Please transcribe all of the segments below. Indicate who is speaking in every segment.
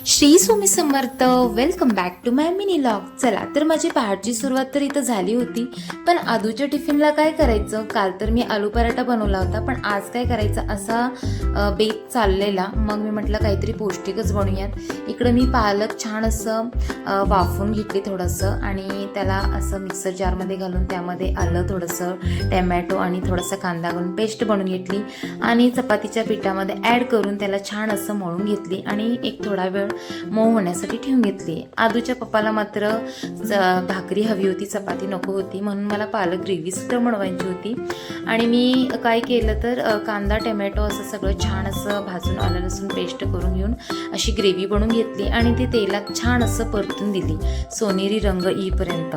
Speaker 1: Shri Swami Samarth. Welcome back to my mini vlog. चला तर माझी पहाटची सुरुवात तर इथं झाली होती, पण आदूच्या टिफिनला काय करायचं. काल तर मी आलू पराठा बनवला होता, पण आज काय करायचं असा बेत चाललेला. मग मी म्हटलं काहीतरी पौष्टिकच बनवूयात. इकडं मी पालक छान असं वाफवून घेतली थोडंसं, आणि त्याला असं मिक्सर जारमध्ये घालून त्यामध्ये आलं थोडंसं, टॅमॅटो आणि थोडासा कांदा घालून पेस्ट बनवून घेतली आणि चपातीच्या पिठामध्ये ॲड करून त्याला छान असं मळून घेतली आणि एक थोडा वेळ मऊ होण्यासाठी ठेवून घेतली. आदूच्या पप्पाला मात्र भाकरी हवी होती, चपाती नको होती, म्हणून मला पालक ग्रेव्ही सुद्धा बनवायची होती. आणि मी काय केलं तर कांदा टोमॅटो असं सगळं छान असं भाजून आलं लसूण पेस्ट करून घेऊन अशी ग्रेव्ही बनवून घेतली आणि ती तेलात छान असं परतून दिली सोनेरी रंग येईपर्यंत.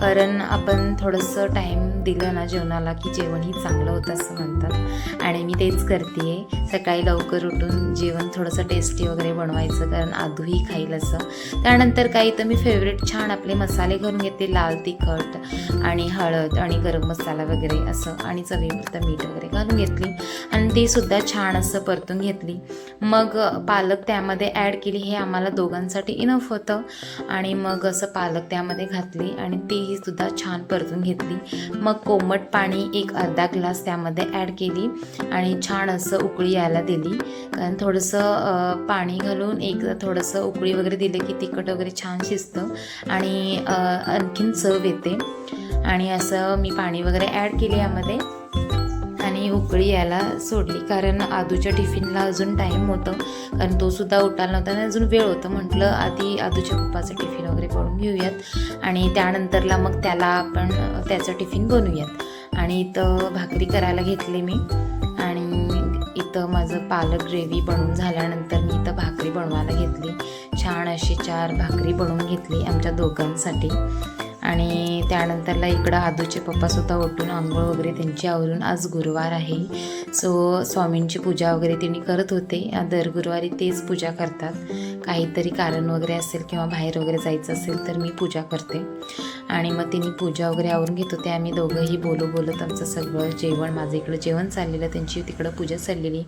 Speaker 1: कारण आपण थोडंसं टाईम दिलं ना जेवणाला की जेवणही चांगलं होतं असं म्हणतात, आणि मी तेच करते. सकाळी लवकर उठून जेवण थोडंसं टेस्टी वगैरे बनवायचं, कारण आदूही खाईल असं. त्यानंतर काही तर मी फेवरेट छान आपले मसाले घालून घेते, लाल तिखट आणि हळद आणि गरम मसाला वगैरे असं, आणि चवीपुरतं मीठ वगैरे घालून घेतली आणि ती सुद्धा छान असं परतून घेतली. मग पालक त्यामध्ये ॲड केली. हे आम्हाला दोघांसाठी इनफ होतं. आणि मग असं पालक त्यामध्ये घातली आणि तीही सुद्धा छान परतून घेतली. मग कोमट पाणी एक अर्धा ग्लास त्यामध्ये ॲड केली आणि छान असं उकळी यायला दिली. कारण थोडंसं पाणी घालून एक थोडंसं उकळी वगैरे दिलं की तिखट वगैरे छान शिजतं आणि आणखीन चव येते. आणि असं मी पाणी वगैरे ॲड केले यामध्ये आणि उकळी यायला सोडली. कारण आदूच्या टिफिनला अजून टाईम होतं, कारण तो सुद्धा उठायला नव्हता आणि अजून वेळ होतं. म्हटलं आधी आदूच्या पप्पाचं टिफिन वगैरे बनवून घेऊयात आणि त्यानंतरला मग त्याला आपण त्याचं टिफिन बनवूयात. आणि इथं भाकरी करायला घेतली मी, आणि इथं माझं पालक ग्रेव्ही बनवून झाल्यानंतर मी इथं भाकरी बनवायला घेतली. छान अशी 4 भाकरी बनवून घेतली आमच्या दोघांसाठी. आणि त्यानंतरला इकडं आदूचे पप्पासुद्धा उठून आंघोळ वगैरे त्यांची आवरून, आज गुरुवार आहे सो स्वामींची पूजा वगैरे त्यांनी करत होते. दर गुरुवारी तेच पूजा करतात. काहीतरी कारण वगैरे असेल किंवा बाहेर वगैरे जायचं असेल तर मी पूजा करते. आणि मग त्यांनी पूजा वगैरे आवरून घेत होते. आम्ही दोघंही बोलत आमचं सगळं जेवण, माझं इकडं जेवण चाललेलं, त्यांची तिकडं पूजा चाललेली.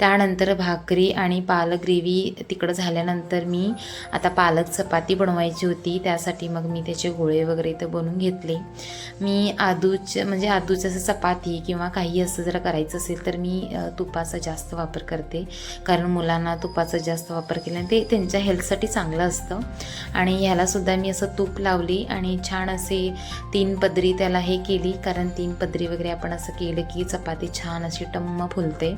Speaker 1: त्यानंतर भाकरी आणि पालक ग्रेव्ही तिकडं झाल्यानंतर मी आता पालक चपाती बनवायची होती. त्यासाठी मग मी त्याचे गोळे वगैरे इथं बनवून घेतले. मी आदूचं असं चपाती किंवा काही असं जरा करायचं असेल तर मी तुपाचा जास्त वापर करते. कारण मुलांना तुपाचा जास्त वापर केल्याने ते त्यांच्या हेल्थसाठी चांगलं असतं. आणि ह्यालासुद्धा मी असं तूप लावली आणि छान असे 3 पदरी त्याला हे केली. कारण 3 पदरी वगैरे आपण असं केलं की चपाती छान अशी टम्म फुलते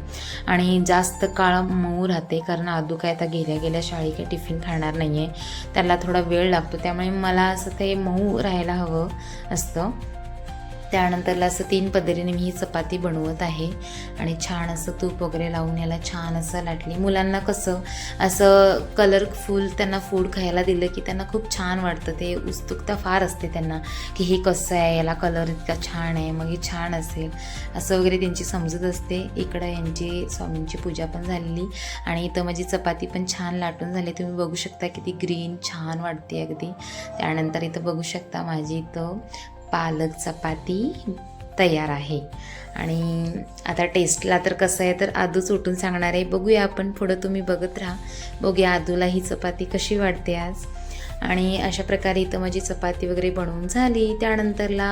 Speaker 1: आणि जास्त काळ मऊ राहते. कारण आदू काय आता गेल्या शाळेत काही टिफिन खाणार नाही आहे, त्याला थोडा वेळ लागतो, त्यामुळे मला असं ते मऊ राहायला हवं असतं. त्यानंतरला असं 3 पदरीने मी ही चपाती बनवत आहे आणि छान असं तूप वगैरे लावून याला छान असं लाटली. मुलांना कसं असं कलरफुल त्यांना फूड खायला दिलं की त्यांना खूप छान वाटतं. ते उत्सुकता फार असते त्यांना की हे कसं आहे, याला कलर इतका छान आहे, मग हे छान असेल असं वगैरे त्यांची समजत असते. इकडं यांची स्वामींची पूजा पण झालेली आणि इथं माझी चपाती पण छान लाटून झाली. तुम्ही बघू शकता किती ग्रीन छान वाटते अगदी. त्यानंतर इथं बघू शकता माझी इथं पालक चपाती तयार आहे. आणि आता टेस्टला तर कसं आहे तर आदूच उठून सांगणार आहे. बघूया आपण पुढं, तुम्ही बघत राहा. बघूया आदूला ही चपाती कशी वाटते आज. आणि अशा प्रकारे इथं माझी चपाती वगैरे बनवून झाली. त्यानंतरला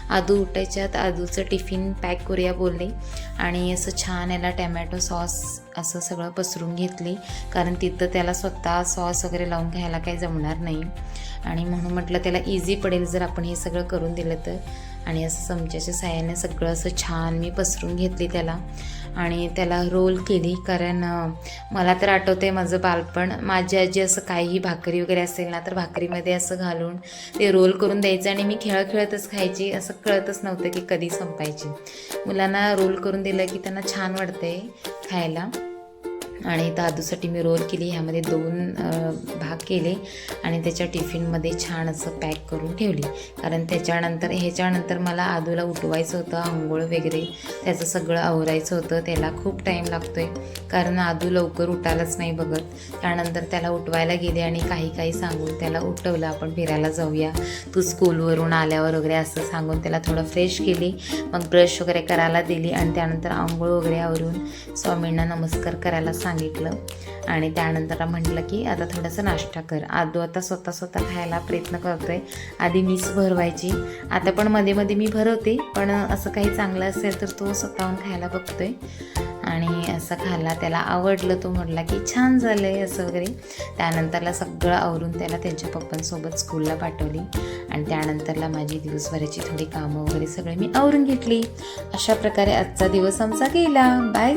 Speaker 1: आदू उठायच्यात आदूचं टिफिन पॅक करूया बोलले आणि असं छान याला टॅमॅटो सॉस असं सगळं पसरून घेतले. कारण तिथं त्याला स्वतः सॉस वगैरे लावून घ्यायला काही जमणार नाही, आणि म्हणून म्हटलं त्याला इझी पडेल जर आपण हे सगळं करून दिलं तर. आणि असं चमच्याच्या साहाय्याने सगळं असं छान मी पसरून घेतली त्याला आणि त्याला रोल केली. कारण मला तर आठवते माझं बालपण, माझी आजी असं काहीही भाकरी वगैरे असेल ना तर भाकरीमध्ये असं घालून ते रोल करून द्यायचं आणि मी खेळतच खायची. असं कळतच नव्हतं की कधी संपायची. मुलांना रोल करून दिलं की त्यांना छान वाटते खायला. आणि दादूसाठी मी रोल केली. ह्यामध्ये 2 भाग केले आणि त्याच्या टिफिनमध्ये छान असं पॅक करून ठेवली. कारण ह्याच्यानंतर मला आदूला उठवायचं होतं, आंघोळ वगैरे त्याचं सगळं आवरायचं होतं. त्याला खूप टाईम लागतो आहे कारण आदू लवकर उठायलाच नाही बघत. त्यानंतर त्याला उठवायला गेले आणि काही सांगून त्याला उठवलं, आपण फिरायला जाऊया, तू स्कूलवरून आल्यावर वगैरे असं सांगून त्याला थोडं फ्रेश केली. मग ब्रश वगैरे करायला दिली आणि त्यानंतर आंघोळ वगैरे आवरून स्वामींना नमस्कार करायला सांगितलं. सांगितलं आणि त्यानंतर म्हटलं की आता थोडंसं नाश्ता कर. आदू आता स्वतः खायला प्रयत्न करतोय. आधी मीच भरवायची, आता पण मध्ये मध्ये मी भरवते, पण असं काही चांगलं असेल तर तो स्वतःहून खायला बघतोय आणि असं खाल्ला. त्याला आवडलं, तो म्हटला की छान झालं आहे असं वगैरे. त्यानंतरला सगळं आवरून त्याला त्यांच्या पप्पांसोबत स्कूलला पाठवली आणि त्यानंतरला माझी दिवसभराची थोडी कामं वगैरे सगळे मी आवरून घेतली. अशा प्रकारे आजचा दिवस आमचा गेला. बाय.